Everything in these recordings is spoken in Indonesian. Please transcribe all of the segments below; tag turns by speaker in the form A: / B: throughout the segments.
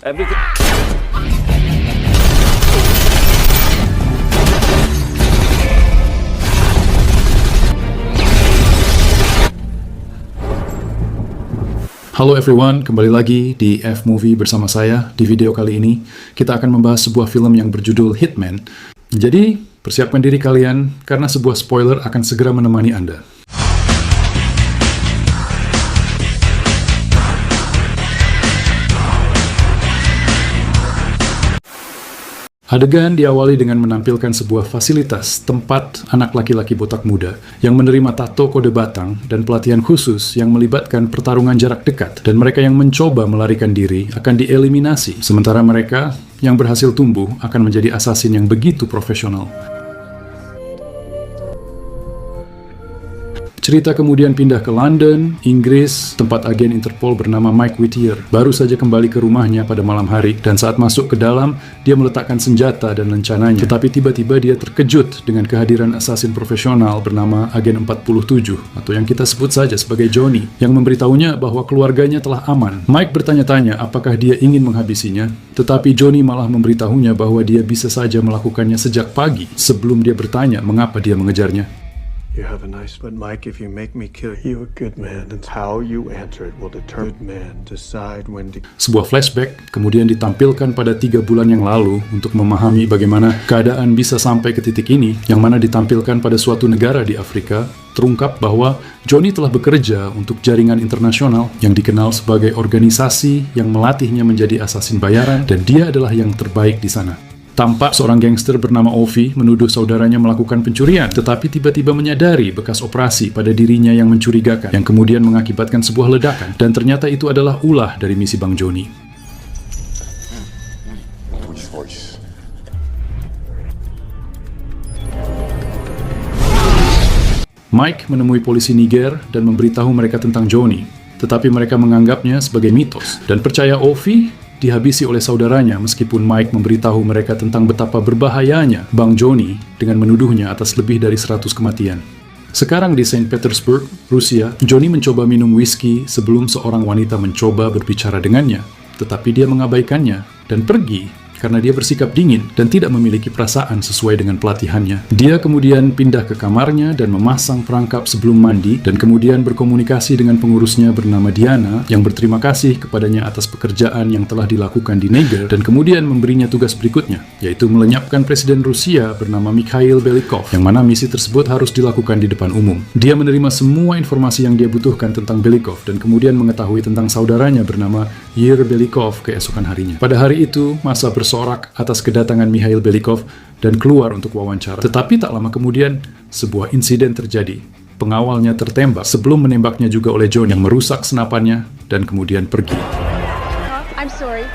A: Everything.
B: Halo everyone, kembali lagi di F-Movie bersama saya. Di video kali ini, kita akan membahas sebuah film yang berjudul Hitman. Jadi, persiapkan diri kalian, karena sebuah spoiler akan segera menemani Anda. Adegan diawali dengan menampilkan sebuah fasilitas tempat anak laki-laki botak muda yang menerima tato kode batang dan pelatihan khusus yang melibatkan pertarungan jarak dekat, dan mereka yang mencoba melarikan diri akan dieliminasi, sementara mereka yang berhasil tumbuh akan menjadi assassin yang begitu profesional. Cerita kemudian pindah ke London, Inggris, tempat agen Interpol bernama Mike Whittier baru saja kembali ke rumahnya pada malam hari, dan saat masuk ke dalam, dia meletakkan senjata dan lencananya. Tetapi tiba-tiba dia terkejut dengan kehadiran assassin profesional bernama Agen 47, atau yang kita sebut saja sebagai Johnny, yang memberitahunya bahwa keluarganya telah aman. Mike bertanya-tanya apakah dia ingin menghabisinya, tetapi Johnny malah memberitahunya bahwa dia bisa saja melakukannya sejak pagi, sebelum dia bertanya mengapa dia mengejarnya.
C: You have a nice, but Mike, if you make me kill you, a good man, and how you answer it will determine. Good man decide when to.
B: Sebuah flashback kemudian ditampilkan pada 3 bulan yang lalu untuk memahami bagaimana keadaan bisa sampai ke titik ini, yang mana ditampilkan pada suatu negara di Afrika. Terungkap bahwa Johnny telah bekerja untuk jaringan internasional yang dikenal sebagai organisasi yang melatihnya menjadi assassin bayaran, dan dia adalah yang terbaik di sana. Tampak seorang gangster bernama Ovi menuduh saudaranya melakukan pencurian, tetapi tiba-tiba menyadari bekas operasi pada dirinya yang mencurigakan, yang kemudian mengakibatkan sebuah ledakan, dan ternyata itu adalah ulah dari misi Bang Johnny. Mike menemui polisi Niger dan memberitahu mereka tentang Johnny, tetapi mereka menganggapnya sebagai mitos, dan percaya Ovi dihabisi oleh saudaranya, meskipun Mike memberitahu mereka tentang betapa berbahayanya Bang Johnny dengan menuduhnya atas lebih dari 100 kematian. Sekarang di Saint Petersburg, Rusia, Johnny mencoba minum whisky sebelum seorang wanita mencoba berbicara dengannya, tetapi dia mengabaikannya dan pergi karena dia bersikap dingin dan tidak memiliki perasaan sesuai dengan pelatihannya. Dia kemudian pindah ke kamarnya dan memasang perangkap sebelum mandi, dan kemudian berkomunikasi dengan pengurusnya bernama Diana yang berterima kasih kepadanya atas pekerjaan yang telah dilakukan di Niger, dan kemudian memberinya tugas berikutnya, yaitu melenyapkan Presiden Rusia bernama Mikhail Belikov, yang mana misi tersebut harus dilakukan di depan umum. Dia menerima semua informasi yang dia butuhkan tentang Belikov, dan kemudian mengetahui tentang saudaranya bernama Yir Belikov keesokan harinya. Pada hari itu, masa bersorak atas kedatangan Mikhail Belikov dan keluar untuk wawancara. Tetapi tak lama kemudian, sebuah insiden terjadi. Pengawalnya tertembak sebelum menembaknya juga oleh Johnny, yang merusak senapannya dan kemudian pergi.
D: I'm sorry.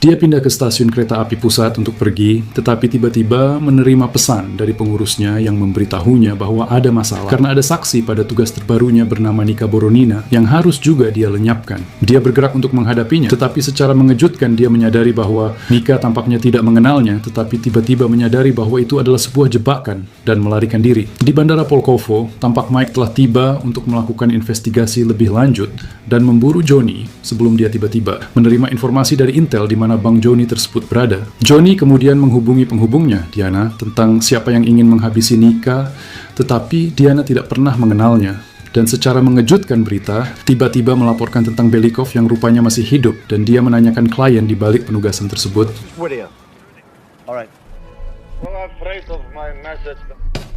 B: Dia pindah ke stasiun kereta api pusat untuk pergi, tetapi tiba-tiba menerima pesan dari pengurusnya yang memberitahunya bahwa ada masalah karena ada saksi pada tugas terbarunya bernama Nika Boronina yang harus juga dia lenyapkan. Dia bergerak untuk menghadapinya, tetapi secara mengejutkan dia menyadari bahwa Nika tampaknya tidak mengenalnya, tetapi tiba-tiba menyadari bahwa itu adalah sebuah jebakan dan melarikan diri. Di Bandara Polkovo, tampak Mike telah tiba untuk melakukan investigasi lebih lanjut dan memburu Johnny sebelum dia tiba-tiba menerima informasi dari Intel di mana Bang Johnny tersebut berada. Johnny kemudian menghubungi penghubungnya, Diana, tentang siapa yang ingin menghabisi Nika, tetapi Diana tidak pernah mengenalnya. Dan secara mengejutkan berita, tiba-tiba melaporkan tentang Belikov yang rupanya masih hidup, dan dia menanyakan klien di balik penugasan tersebut.
C: Alright.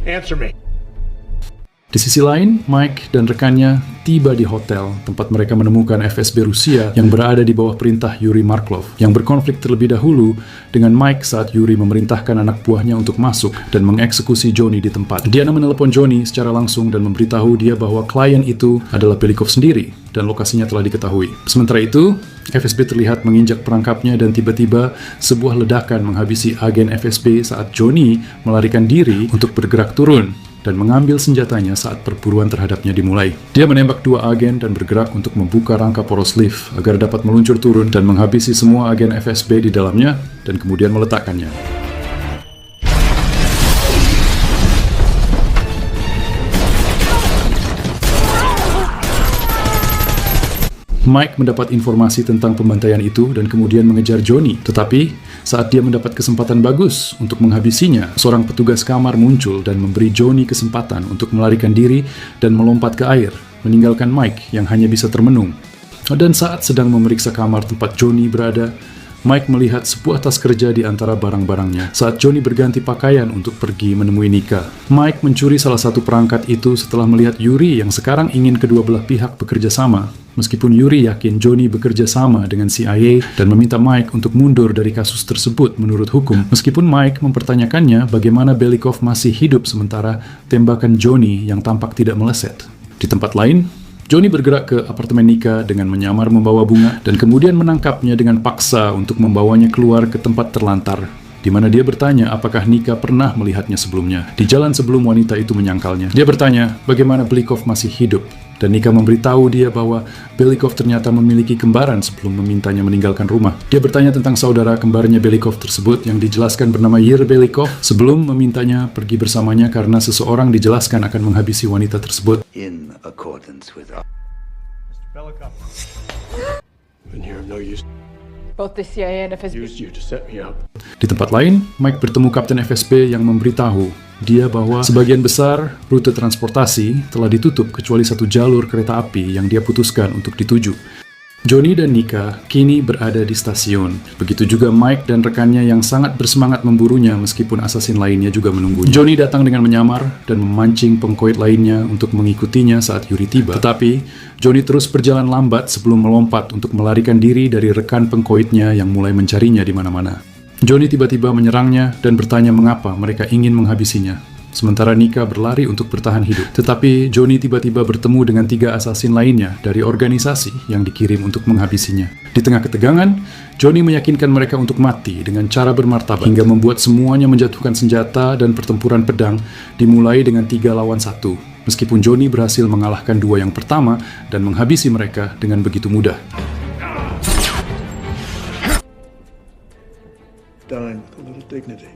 C: Answer me.
B: Di sisi lain, Mike dan rekannya tiba di hotel tempat mereka menemukan FSB Rusia yang berada di bawah perintah Yuri Marklov, yang berkonflik terlebih dahulu dengan Mike saat Yuri memerintahkan anak buahnya untuk masuk dan mengeksekusi Johnny di tempat. Diana menelepon Johnny secara langsung dan memberitahu dia bahwa klien itu adalah Belikov sendiri dan lokasinya telah diketahui. Sementara itu, FSB terlihat menginjak perangkapnya dan tiba-tiba sebuah ledakan menghabisi agen FSB saat Johnny melarikan diri untuk bergerak turun dan mengambil senjatanya saat perburuan terhadapnya dimulai. Dia menembak 2 agen dan bergerak untuk membuka rangka poros lift agar dapat meluncur turun dan menghabisi semua agen FSB di dalamnya dan kemudian meletakkannya. Mike mendapat informasi tentang pembantaian itu dan kemudian mengejar Johnny. Tetapi, saat dia mendapat kesempatan bagus untuk menghabisinya, seorang petugas kamar muncul dan memberi Johnny kesempatan untuk melarikan diri dan melompat ke air, meninggalkan Mike yang hanya bisa termenung. Dan saat sedang memeriksa kamar tempat Johnny berada, Mike melihat sebuah tas kerja di antara barang-barangnya saat Johnny berganti pakaian untuk pergi menemui Nika. Mike mencuri salah satu perangkat itu setelah melihat Yuri yang sekarang ingin kedua belah pihak bekerja sama. Meskipun Yuri yakin Johnny bekerja sama dengan CIA dan meminta Mike untuk mundur dari kasus tersebut menurut hukum, meskipun Mike mempertanyakannya bagaimana Belikov masih hidup sementara tembakan Johnny yang tampak tidak meleset. Di tempat lain, Johnny bergerak ke apartemen Nika dengan menyamar membawa bunga dan kemudian menangkapnya dengan paksa untuk membawanya keluar ke tempat terlantar, di mana dia bertanya apakah Nika pernah melihatnya sebelumnya. Di jalan sebelum wanita itu menyangkalnya, dia bertanya bagaimana Belikov masih hidup, dan Nika memberitahu dia bahwa Belikov ternyata memiliki kembaran sebelum memintanya meninggalkan rumah. Dia bertanya tentang saudara kembarnya Belikov tersebut yang dijelaskan bernama Yir Belikov sebelum memintanya pergi bersamanya karena seseorang dijelaskan akan menghabisi wanita tersebut.
A: In accordance with our
C: And you're of no use.
D: Both the CIA and FSB.
C: Used you to set me up.
B: Di tempat lain, Mike bertemu Kapten FSB yang memberitahu dia bahwa sebagian besar rute transportasi telah ditutup kecuali satu jalur kereta api yang dia putuskan untuk dituju. Johnny dan Nika kini berada di stasiun. Begitu juga Mike dan rekannya yang sangat bersemangat memburunya meskipun asasin lainnya juga menunggunya. Johnny datang dengan menyamar dan memancing pengkoit lainnya untuk mengikutinya saat Yuri tiba. Tetapi, Johnny terus berjalan lambat sebelum melompat untuk melarikan diri dari rekan pengkoitnya yang mulai mencarinya di mana-mana. Johnny tiba-tiba menyerangnya dan bertanya mengapa mereka ingin menghabisinya. Sementara Nika berlari untuk bertahan hidup. Tetapi Johnny tiba-tiba bertemu dengan 3 asasin lainnya dari organisasi yang dikirim untuk menghabisinya. Di tengah ketegangan, Johnny meyakinkan mereka untuk mati dengan cara bermartabat hingga membuat semuanya menjatuhkan senjata dan pertempuran pedang dimulai dengan 3 lawan 1. Meskipun Johnny berhasil mengalahkan 2 yang pertama dan menghabisi mereka dengan begitu mudah.
C: Dying with a little dignity.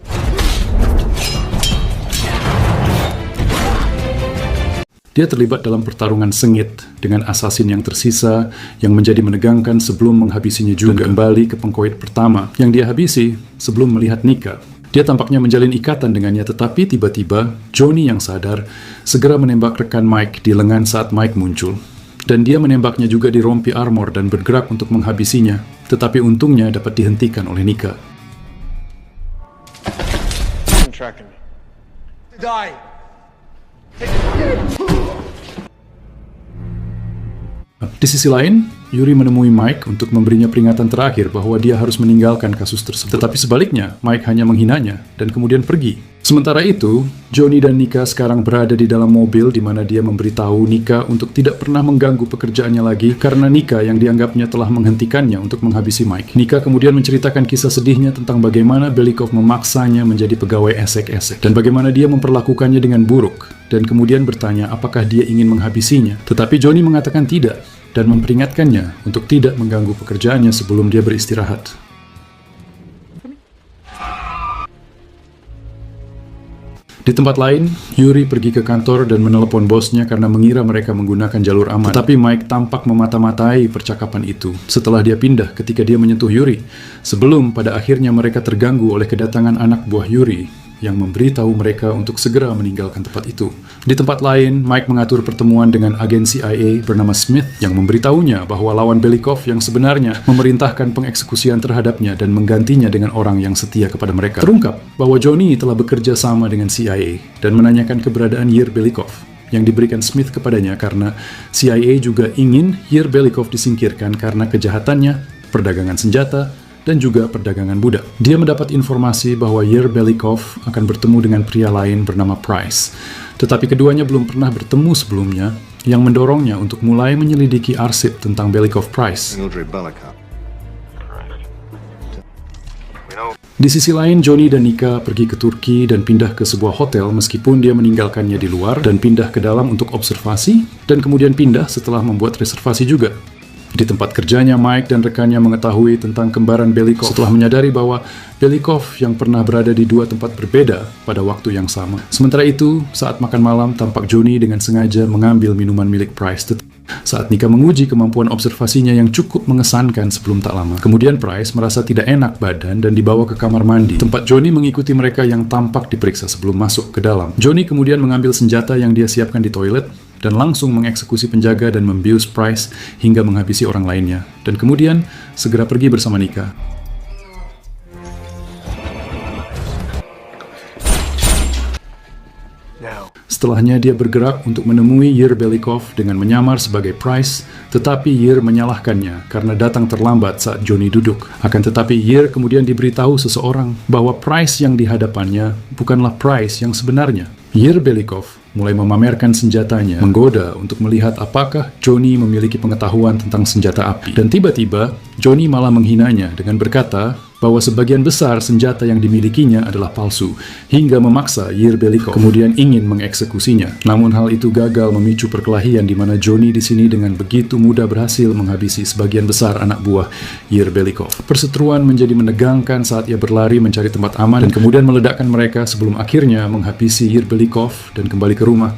B: Dia terlibat dalam pertarungan sengit dengan asasin yang tersisa yang menjadi menegangkan sebelum menghabisinya juga. Dan kembali ke pengkoit pertama yang dia habisi sebelum melihat Nika. Dia tampaknya menjalin ikatan dengannya, tetapi tiba-tiba Johnny yang sadar segera menembak rekan Mike di lengan saat Mike muncul. Dan dia menembaknya juga di rompi armor dan bergerak untuk menghabisinya, tetapi untungnya dapat dihentikan oleh Nika.
C: Tracking me.
A: die.
B: Di sisi lain, Yuri menemui Mike untuk memberinya peringatan terakhir bahwa dia harus meninggalkan kasus tersebut. Tetapi sebaliknya, Mike hanya menghinanya dan kemudian pergi. Sementara itu, Johnny dan Nika sekarang berada di dalam mobil di mana dia memberitahu Nika untuk tidak pernah mengganggu pekerjaannya lagi karena Nika yang dianggapnya telah menghentikannya untuk menghabisi Mike. Nika kemudian menceritakan kisah sedihnya tentang bagaimana Belikov memaksanya menjadi pegawai esek-esek dan bagaimana dia memperlakukannya dengan buruk dan kemudian bertanya apakah dia ingin menghabisinya. Tetapi Johnny mengatakan tidak dan memperingatkannya untuk tidak mengganggu pekerjaannya sebelum dia beristirahat. Di tempat lain, Yuri pergi ke kantor dan menelepon bosnya karena mengira mereka menggunakan jalur aman. Tetapi Mike tampak memata-matai percakapan itu setelah dia pindah ketika dia menyentuh Yuri, sebelum pada akhirnya mereka terganggu oleh kedatangan anak buah Yuri yang memberitahu mereka untuk segera meninggalkan tempat itu. Di tempat lain, Mike mengatur pertemuan dengan agen CIA bernama Smith yang memberitahunya bahwa lawan Belikov yang sebenarnya memerintahkan pengeksekusian terhadapnya dan menggantinya dengan orang yang setia kepada mereka. Terungkap bahwa Johnny telah bekerja sama dengan CIA dan menanyakan keberadaan Yir Belikov yang diberikan Smith kepadanya karena CIA juga ingin Yir Belikov disingkirkan karena kejahatannya, perdagangan senjata, dan juga perdagangan budak. Dia mendapat informasi bahwa Yir Belikov akan bertemu dengan pria lain bernama Price. Tetapi keduanya belum pernah bertemu sebelumnya, yang mendorongnya untuk mulai menyelidiki arsip tentang Belikov Price. Di sisi lain, Johnny dan Nika pergi ke Turki dan pindah ke sebuah hotel meskipun dia meninggalkannya di luar dan pindah ke dalam untuk observasi dan kemudian pindah setelah membuat reservasi juga. Di tempat kerjanya, Mike dan rekannya mengetahui tentang kembaran Belikov setelah menyadari bahwa Belikov yang pernah berada di 2 tempat berbeda pada waktu yang sama. Sementara itu, saat makan malam, tampak Johnny dengan sengaja mengambil minuman milik Price. Saat Nika menguji kemampuan observasinya yang cukup mengesankan sebelum tak lama, kemudian Price merasa tidak enak badan dan dibawa ke kamar mandi, tempat Johnny mengikuti mereka yang tampak diperiksa sebelum masuk ke dalam. Johnny kemudian mengambil senjata yang dia siapkan di toilet dan langsung mengeksekusi penjaga dan membius Price hingga menghabisi orang lainnya, dan kemudian segera pergi bersama Nika. Setelahnya dia bergerak untuk menemui Yair Belikov dengan menyamar sebagai Price, tetapi Yair menyalahkannya karena datang terlambat saat Johnny duduk. Akan tetapi Yair kemudian diberitahu seseorang bahwa Price yang di hadapannya bukanlah Price yang sebenarnya. Yair Belikov mulai memamerkan senjatanya, menggoda untuk melihat apakah Johnny memiliki pengetahuan tentang senjata api. Dan tiba-tiba, Johnny malah menghinanya dengan berkata bahwa sebagian besar senjata yang dimilikinya adalah palsu, hingga memaksa Yair Belikov kemudian ingin mengeksekusinya. Namun hal itu gagal memicu perkelahian di mana Johnny di sini dengan begitu mudah berhasil menghabisi sebagian besar anak buah Yair Belikov. Perseteruan menjadi menegangkan saat ia berlari mencari tempat aman dan kemudian meledakkan mereka sebelum akhirnya menghabisi Yair Belikov dan kembali ke rumah.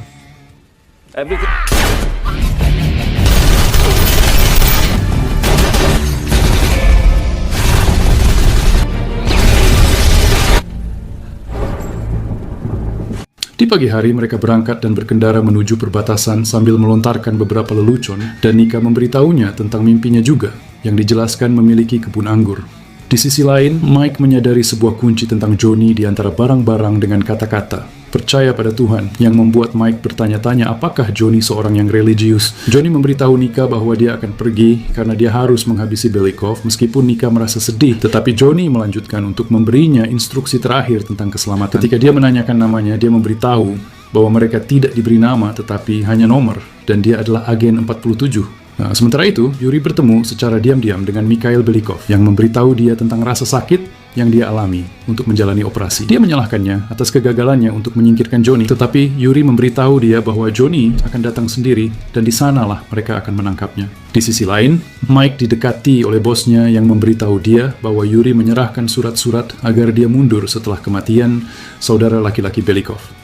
B: Di pagi hari mereka berangkat dan berkendara menuju perbatasan sambil melontarkan beberapa lelucon, dan Nika memberitahunya tentang mimpinya juga, yang dijelaskan memiliki kebun anggur. Di sisi lain, Mike menyadari sebuah kunci tentang Johnny di antara barang-barang dengan kata-kata percaya pada Tuhan, yang membuat Mike bertanya-tanya apakah Johnny seorang yang religius. Johnny memberitahu Nika bahwa dia akan pergi karena dia harus menghabisi Belikov meskipun Nika merasa sedih, tetapi Johnny melanjutkan untuk memberinya instruksi terakhir tentang keselamatan. Ketika dia menanyakan namanya, dia memberitahu bahwa mereka tidak diberi nama tetapi hanya nomor, dan dia adalah agen 47. Nah, sementara itu, Yuri bertemu secara diam-diam dengan Mikhail Belikov yang memberitahu dia tentang rasa sakit yang dia alami untuk menjalani operasi. Dia menyalahkannya atas kegagalannya untuk menyingkirkan Johnny, tetapi Yuri memberitahu dia bahwa Johnny akan datang sendiri dan di sanalah mereka akan menangkapnya. Di sisi lain, Mike didekati oleh bosnya yang memberitahu dia bahwa Yuri menyerahkan surat-surat agar dia mundur setelah kematian saudara laki-laki Belikov.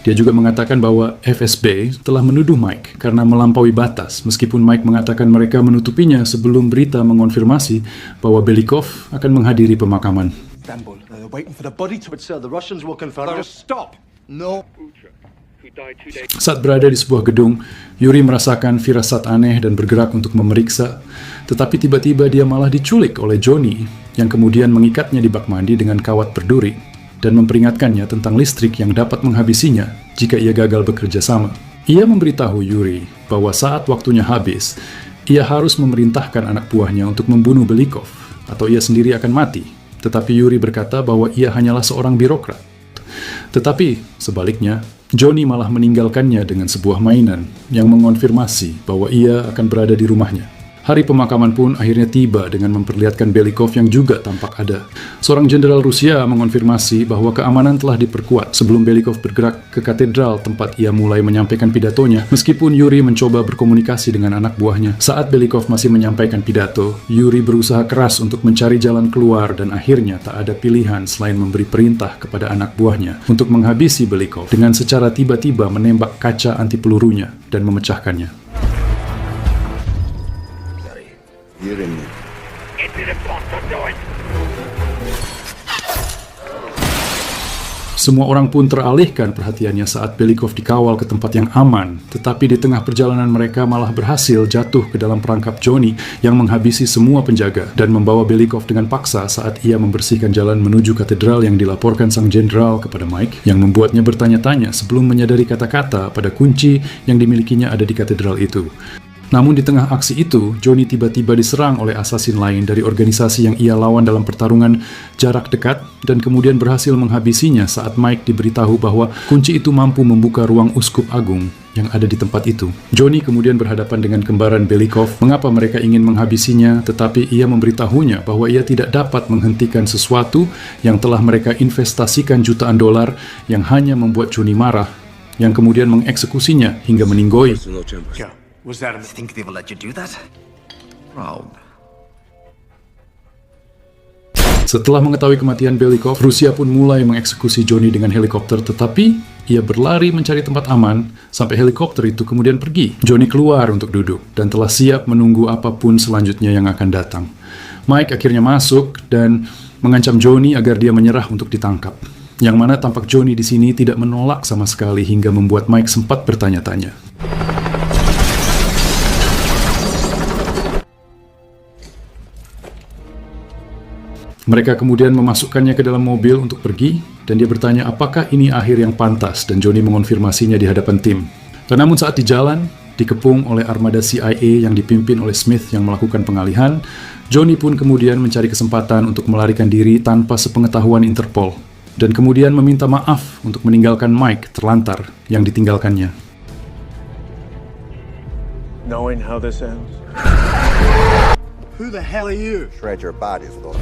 B: Dia juga mengatakan bahwa FSB telah menuduh Mike karena melampaui batas, meskipun Mike mengatakan mereka menutupinya sebelum berita mengonfirmasi bahwa Belikov akan menghadiri pemakaman.
E: Istanbul. They're waiting for the body to... But sir, the Russians will confirm... Just stop! No.
B: Saat berada di sebuah gedung, Yuri merasakan firasat aneh dan bergerak untuk memeriksa, tetapi tiba-tiba dia malah diculik oleh Johnny, yang kemudian mengikatnya di bak mandi dengan kawat berduri dan memperingatkannya tentang listrik yang dapat menghabisinya jika ia gagal bekerja sama. Ia memberitahu Yuri bahwa saat waktunya habis, ia harus memerintahkan anak buahnya untuk membunuh Belikov, atau ia sendiri akan mati. Tetapi Yuri berkata bahwa ia hanyalah seorang birokrat. Tetapi, sebaliknya, Johnny malah meninggalkannya dengan sebuah mainan yang mengonfirmasi bahwa ia akan berada di rumahnya. Hari pemakaman pun akhirnya tiba dengan memperlihatkan Belikov yang juga tampak ada. Seorang jenderal Rusia mengonfirmasi bahwa keamanan telah diperkuat sebelum Belikov bergerak ke katedral tempat ia mulai menyampaikan pidatonya, meskipun Yuri mencoba berkomunikasi dengan anak buahnya. Saat Belikov masih menyampaikan pidato, Yuri berusaha keras untuk mencari jalan keluar dan akhirnya tak ada pilihan selain memberi perintah kepada anak buahnya untuk menghabisi Belikov dengan secara tiba-tiba menembak kaca anti pelurunya dan memecahkannya. Semua orang pun teralihkan perhatiannya saat Belikov dikawal ke tempat yang aman, tetapi di tengah perjalanan mereka malah berhasil jatuh ke dalam perangkap Johnny yang menghabisi semua penjaga dan membawa Belikov dengan paksa saat ia membersihkan jalan menuju katedral yang dilaporkan sang jenderal kepada Mike, yang membuatnya bertanya-tanya sebelum menyadari kata-kata pada kunci yang dimilikinya ada di katedral itu. Namun di tengah aksi itu, Johnny tiba-tiba diserang oleh asasin lain dari organisasi yang ia lawan dalam pertarungan jarak dekat dan kemudian berhasil menghabisinya saat Mike diberitahu bahwa kunci itu mampu membuka ruang uskup agung yang ada di tempat itu. Johnny kemudian berhadapan dengan kembaran Belikov, mengapa mereka ingin menghabisinya, tetapi ia memberitahunya bahwa ia tidak dapat menghentikan sesuatu yang telah mereka investasikan jutaan dolar yang hanya membuat Johnny marah, yang kemudian mengeksekusinya hingga meninggoy.
C: Yeah. Was that
E: I think they will let you do that? Proud.
B: Setelah mengetahui kematian Belikov, Rusia pun mulai mengeksekusi Johnny dengan helikopter, tetapi ia berlari mencari tempat aman sampai helikopter itu kemudian pergi. Johnny keluar untuk duduk dan telah siap menunggu apapun selanjutnya yang akan datang. Mike akhirnya masuk dan mengancam Johnny agar dia menyerah untuk ditangkap. Yang mana tampak Johnny di sini tidak menolak sama sekali hingga membuat Mike sempat bertanya-tanya. Mereka kemudian memasukkannya ke dalam mobil untuk pergi, dan dia bertanya apakah ini akhir yang pantas, dan Johnny mengonfirmasinya di hadapan tim. Dan namun saat di jalan, dikepung oleh armada CIA yang dipimpin oleh Smith yang melakukan pengalihan, Johnny pun kemudian mencari kesempatan untuk melarikan diri tanpa sepengetahuan Interpol, dan kemudian meminta maaf untuk meninggalkan Mike terlantar yang ditinggalkannya.
C: Knowing how this ends,
E: Who the hell are you?
A: Shred your bodies, Lord.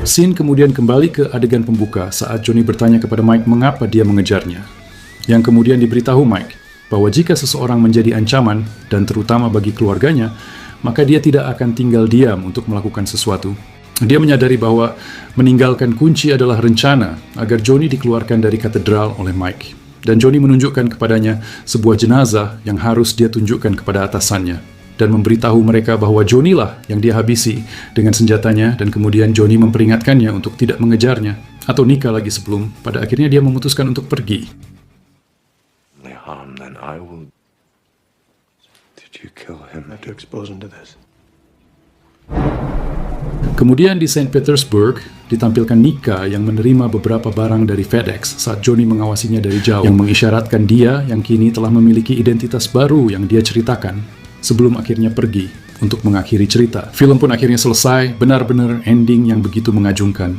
B: Scene kemudian kembali ke adegan pembuka saat Johnny bertanya kepada Mike mengapa dia mengejarnya. Yang kemudian diberitahu Mike bahwa jika seseorang menjadi ancaman dan terutama bagi keluarganya, maka dia tidak akan tinggal diam untuk melakukan sesuatu. Dia menyadari bahwa meninggalkan kunci adalah rencana agar Johnny dikeluarkan dari katedral oleh Mike. Dan Johnny menunjukkan kepadanya sebuah jenazah yang harus dia tunjukkan kepada atasannya. Dan memberitahu mereka bahwa Johnny lah yang dia habisi dengan senjatanya, dan kemudian Johnny memperingatkannya untuk tidak mengejarnya atau nikah lagi sebelum pada akhirnya dia memutuskan untuk pergi.
A: Then I will. Did you kill him?
C: I have to expose him to this.
B: Kemudian di St. Petersburg ditampilkan Nika yang menerima beberapa barang dari FedEx saat Johnny mengawasinya dari jauh, yang mengisyaratkan dia yang kini telah memiliki identitas baru yang dia ceritakan sebelum akhirnya pergi untuk mengakhiri cerita. Film pun akhirnya selesai, benar-benar ending yang begitu mengagumkan.